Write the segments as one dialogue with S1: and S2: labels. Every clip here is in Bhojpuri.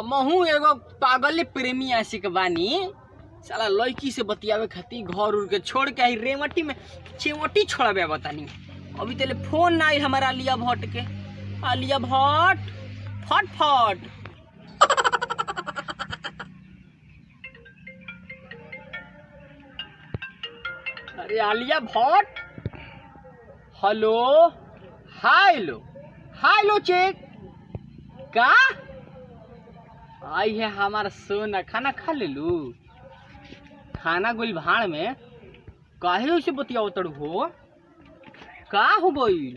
S1: हमहू एगो पागल प्रेमी आशिक बानी। साला लड़की से बतियावे खातिर घर उड़ के छोड़ के आई रेवटी में चिमटी छोड़ाबे बतानी। अभी तले फोन ना आई हमारा आलिया भट्ट के। आलिया भट्ट फट फट। अरे आलिया भट्ट, हेलो हाइलो हाइलो चेक का आई है हमारा सोना। खाना खा ले लू? खाना गुल भाड़ में काहे उसे बतिया उतर हो? का हो गई?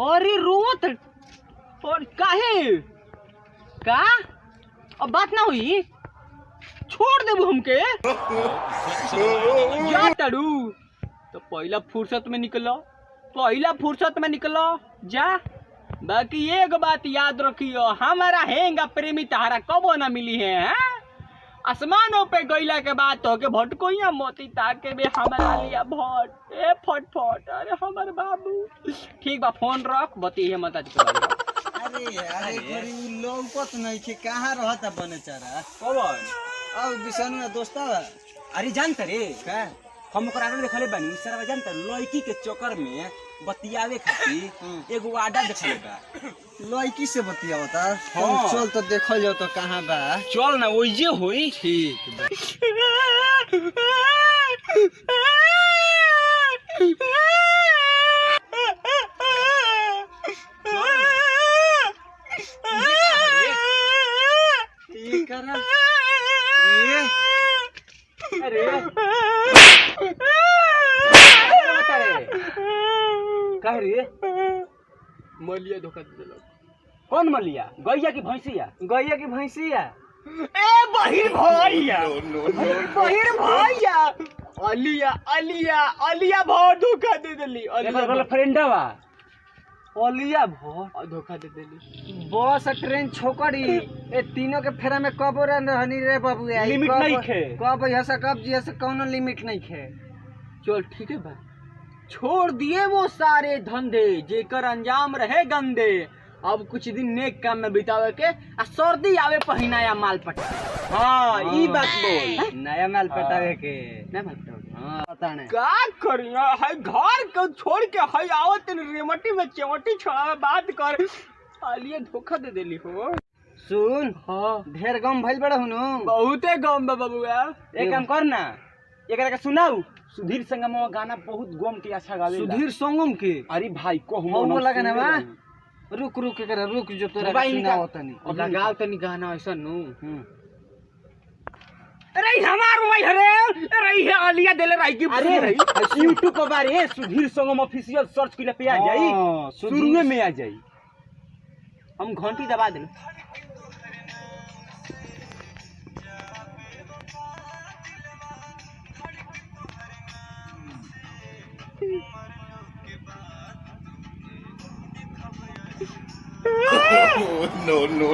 S1: अरे रोत और काहे का? अब बात ना हुई छोड़ देबू हमके जा तड़ू तो पहला फुर्सत में निकलो जा। बाकी एक बात याद रखियो, हमारा हेंगा प्रेमी तहारा कबो ना मिली है। आसमानों पे गईला के बाद तो के भटकोइया मोती ताके बे हमारा लिया भट ए फट फट। अरे हमार बाबू ठीक बा, फोन रख बतिए मत आज के बारे।
S2: अरे कोई लौकत नहीं छे, कहां रहता बनेचारा
S1: कौन
S2: अब बिसनुआ दोस्ता।
S3: अरे जानता रे
S2: का
S3: हम ओकरा आगे देखले बानी सरवा। जानता लड़की के चक्कर में बतियावे खातिर एगो आडा देखले बा।
S2: लड़की से बतियावता।
S3: हाँ।
S2: चल तो देखल जाओ तो कहां बा।
S3: चल ना ओइजे होई।
S2: ठीक बा। ये करा ये
S1: अरे
S3: कह रे
S1: मलिया धोखा दे देलक।
S3: कौन मलिया? गैया की भैंसिया?
S2: गैया की भैंसिया।
S1: ए बहिर भैया बहिर भैया अलिया अलिया अलिया बहुत धोखा दे देली।
S3: एकर गर्लफ्रेंडवा
S2: ओलिया भो
S1: धोखा दे देली।
S2: बस ट्रेन छोकड़ी ए तीनों के फेरा में कबो रहनी रे बाबू।
S3: लिमिट नहीं खे।
S2: कब ऐसा कब जी ऐसा कोनो लिमिट नहीं खे।
S1: चल ठीक है बा, छोड़ दिए वो सारे धंधे जेकर अंजाम रहे गंदे। अब कुछ दिन नेक काम में बितावे के आ सर्दी आवे पहिनाया माल पटा।
S3: हाँ ई बात बोल।
S2: नया माल पटावे के
S1: नहीं माल पटावे
S2: हाँ पता नहीं
S1: का करिया है। घर को छोड़ के है आवत रेमटी में चमटी छोड़ावे बात कर। आलिया धोखा दे देली हो।
S2: सुन
S1: हाँ
S2: ढेर गम भइल बड़ा हुनु।
S1: बहुते गम बा बबुआ।
S3: एक काम कर ना, एकरा के सुनाऊ। सुधीर संगम गाना बहुत गम के अच्छा गावे।
S2: सुधीर संगम के
S3: अरे भाई को
S2: वो लगा ना बा। रुक रुक के कर रुक जो तोरा सुनाओ तनी।
S1: अब लगाओ तनी गाना ऐसा नु।
S3: अरे हमार मोबाइल हरे। अरे ये आलिया देले रही की।
S1: अरे
S3: YouTube पर बारे सुधीर संगम ऑफिशियल सर्च के लिए पे आ जाई। शुरू में आ जाई।
S1: हम घंटी दबा देल।
S4: no.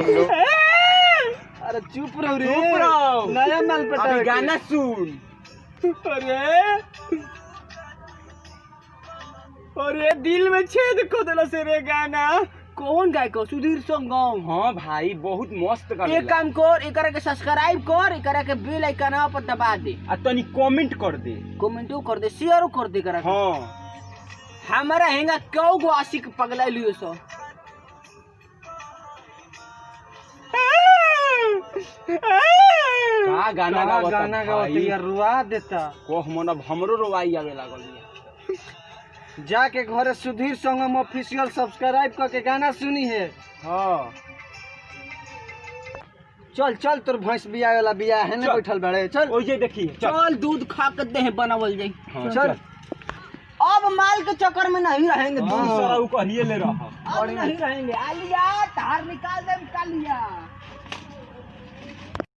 S2: अरे चुप रहो रे।
S3: चुप रहो।
S2: नया माल पटावे
S3: अभी
S2: के।
S3: गाना सुन।
S1: अरे दिल में छेद को देला से रे गाना। कौन गाय को? सुधीर संगम।
S3: हाँ भाई बहुत मस्त गाना।
S1: एक काम कर, एकरा के सब्सक्राइब कर, एकरा के बेल आइकन पर दबा दे,
S3: आ तनी कमेंट कर दे।
S1: कमेंटो कर दे, शेयरो कर दे करा।
S3: हाँ
S1: हमारा हेंगा क्यों गो आशिक पगला लियो सो।
S3: का गाना गावता
S2: गाना गावती यार रुआ देता।
S3: कोह मन अब हमरो रोवाई आवे लागल है।
S2: जाके घरे सुधीर संगम ऑफिशियल सब्सक्राइब करके गाना सुनी है।
S3: हाँ
S2: चल चल तोर भैंस बिया वाला बिया है ना बैठल बड़े। चल
S3: ओजे देखी।
S1: चल दूध खा के दे बनावल जाई।
S2: चल
S1: अब माल के चक्कर में नहीं रहेंगे।
S3: दूसरा उ कहिए ले रहा।
S1: अब नहीं रहेंगे। आलिया तार निकाल दे कालिया।